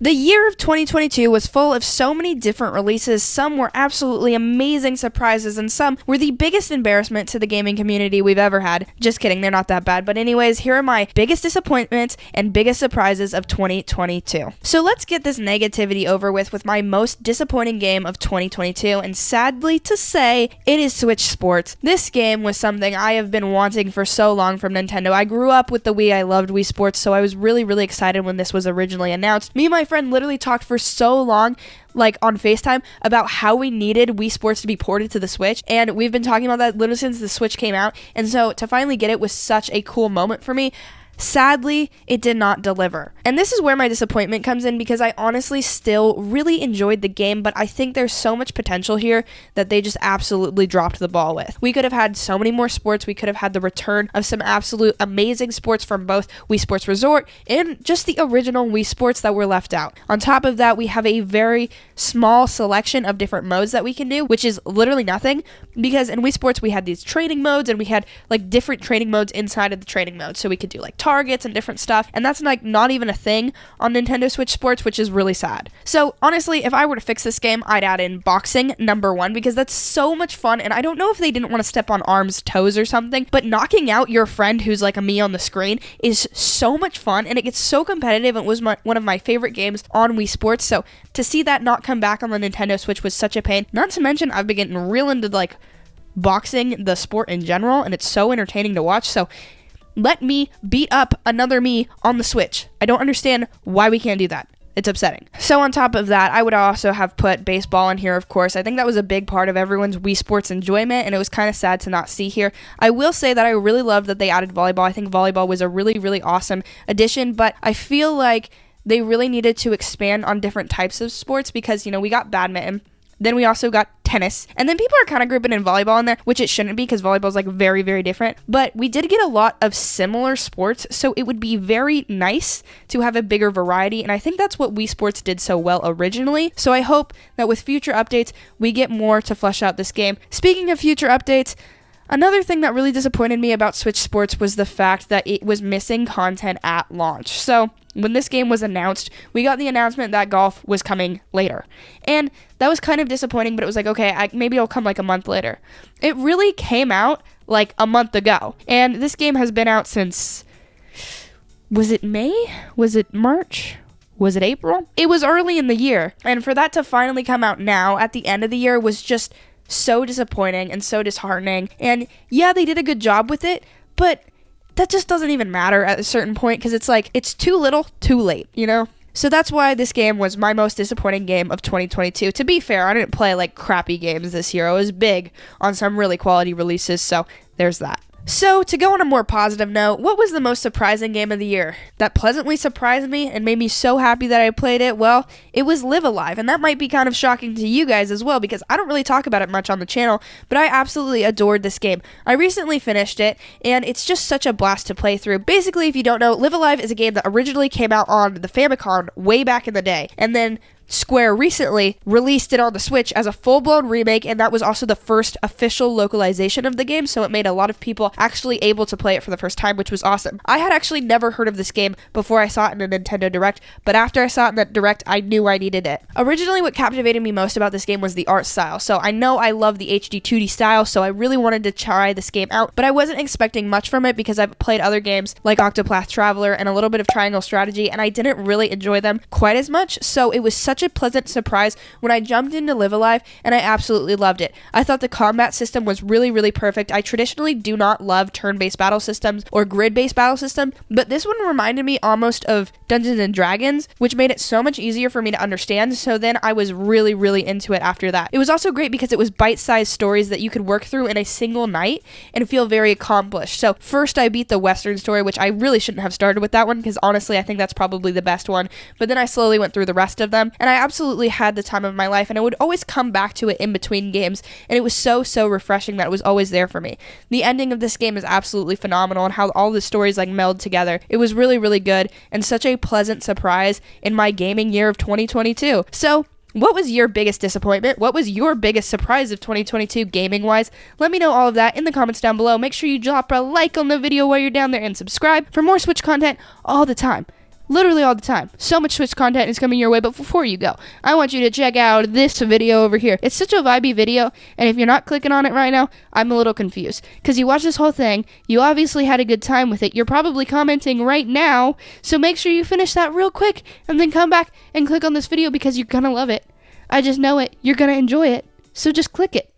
The year of 2022 was full of so many different releases. Some were absolutely amazing surprises, and some were the biggest embarrassment to the gaming community we've ever had. Just kidding, they're not that bad. But anyways, here are my biggest disappointments and biggest surprises of 2022. So let's get this negativity over with my most disappointing game of 2022, and sadly to say, it is Switch Sports. This game was something I have been wanting for so long from Nintendo. I grew up with the Wii, I loved Wii Sports, so I was really excited when this was originally announced. Me and my friend literally talked for so long, like on FaceTime, about how we needed Wii Sports to be ported to the Switch, and we've been talking about that literally since the Switch came out, and so to finally get it was such a cool moment for me. Sadly, it did not deliver. And this is where my disappointment comes in, because I honestly still really enjoyed the game, but I think there's so much potential here that they just absolutely dropped the ball with. We could have had so many more sports. We could have had the return of some absolute amazing sports from both Wii Sports Resort and just the original Wii Sports that were left out. On top of that, we have a very small selection of different modes that we can do, which is literally nothing, because in Wii Sports we had these training modes, and we had like different training modes inside of the training mode, so we could do like targets and different stuff, and that's like not even a thing on Nintendo Switch Sports, which is really sad. So honestly, if I were to fix this game, I'd add in boxing number 1, because that's so much fun, and I don't know if they didn't want to step on Arm's toes or something, but knocking out your friend who's like a me on the screen is so much fun, and it gets so competitive, and it was one of my favorite games on Wii Sports, so to see that not come back on the Nintendo Switch was such a pain. Not to mention, I've been getting real into like boxing, the sport in general, and it's so entertaining to watch, so let me beat up another me on the Switch. I don't understand why we can't do that. It's upsetting. So on top of that, I would also have put baseball in here, of course. I think that was a big part of everyone's Wii Sports enjoyment, and it was kind of sad to not see here. I will say that I really loved that they added volleyball. I think volleyball was a really awesome addition, but I feel like they really needed to expand on different types of sports, because, you know, we got badminton, then we also got tennis, and then people are kind of grouping in volleyball in there, which it shouldn't be, because volleyball is like very different, but we did get a lot of similar sports, so it would be very nice to have a bigger variety, and I think that's what Wii Sports did so well originally, so I hope that with future updates, we get more to flesh out this game. Speaking of future updates, another thing that really disappointed me about Switch Sports was the fact that it was missing content at launch. So when this game was announced, we got the announcement that golf was coming later. And that was kind of disappointing, but it was like, okay, maybe it'll come like a month later. It really came out like a month ago. And this game has been out since, was it May? Was it March? Was it April? It was early in the year. And for that to finally come out now at the end of the year was just so disappointing and so disheartening. And yeah, they did a good job with it, but that just doesn't even matter at a certain point, because it's like, it's too little, too late, you know? So that's why this game was my most disappointing game of 2022. To be fair, I didn't play like crappy games this year. I was big on some really quality releases, so there's that. So, to go on a more positive note, what was the most surprising game of the year that pleasantly surprised me and made me so happy that I played it? Well, it was Live Alive, and that might be kind of shocking to you guys as well, because I don't really talk about it much on the channel, but I absolutely adored this game. I recently finished it, and it's just such a blast to play through. Basically, if you don't know, Live Alive is a game that originally came out on the Famicom way back in the day, and then Square recently released it on the Switch as a full-blown remake, and that was also the first official localization of the game, so it made a lot of people actually able to play it for the first time, which was awesome. I had actually never heard of this game before I saw it in a Nintendo Direct, but after I saw it in that Direct, I knew I needed it. Originally, what captivated me most about this game was the art style, so I know I love the HD 2D style, so I really wanted to try this game out, but I wasn't expecting much from it, because I've played other games like Octopath Traveler and a little bit of Triangle Strategy, and I didn't really enjoy them quite as much, so it was such a pleasant surprise when I jumped into Live Alive, and I absolutely loved it. I thought the combat system was really perfect. I traditionally do not love turn-based battle systems or grid-based battle systems, but this one reminded me almost of Dungeons and Dragons, which made it so much easier for me to understand, so then I was really into it after that. It was also great because it was bite-sized stories that you could work through in a single night and feel very accomplished. So first I beat the Western story, which I really shouldn't have started with that one, because honestly I think that's probably the best one, but then I slowly went through the rest of them, and I absolutely had the time of my life, and I would always come back to it in between games, and it was so refreshing that it was always there for me. The ending of this game is absolutely phenomenal, and how all the stories like meld together. It was really good, and such a pleasant surprise in my gaming year of 2022. So what was your biggest disappointment? What was your biggest surprise of 2022 gaming-wise? Let me know all of that in the comments down below. Make sure you drop a like on the video while you're down there and subscribe for more Switch content all the time. literally all the time. So much Switch content is coming your way, but before you go, I want you to check out this video over here. It's such a vibey video, and if you're not clicking on it right now, I'm a little confused. Because you watched this whole thing, you obviously had a good time with it, you're probably commenting right now, so make sure you finish that real quick, and then come back and click on this video because you're gonna love it. I just know it. You're gonna enjoy it. So just click it.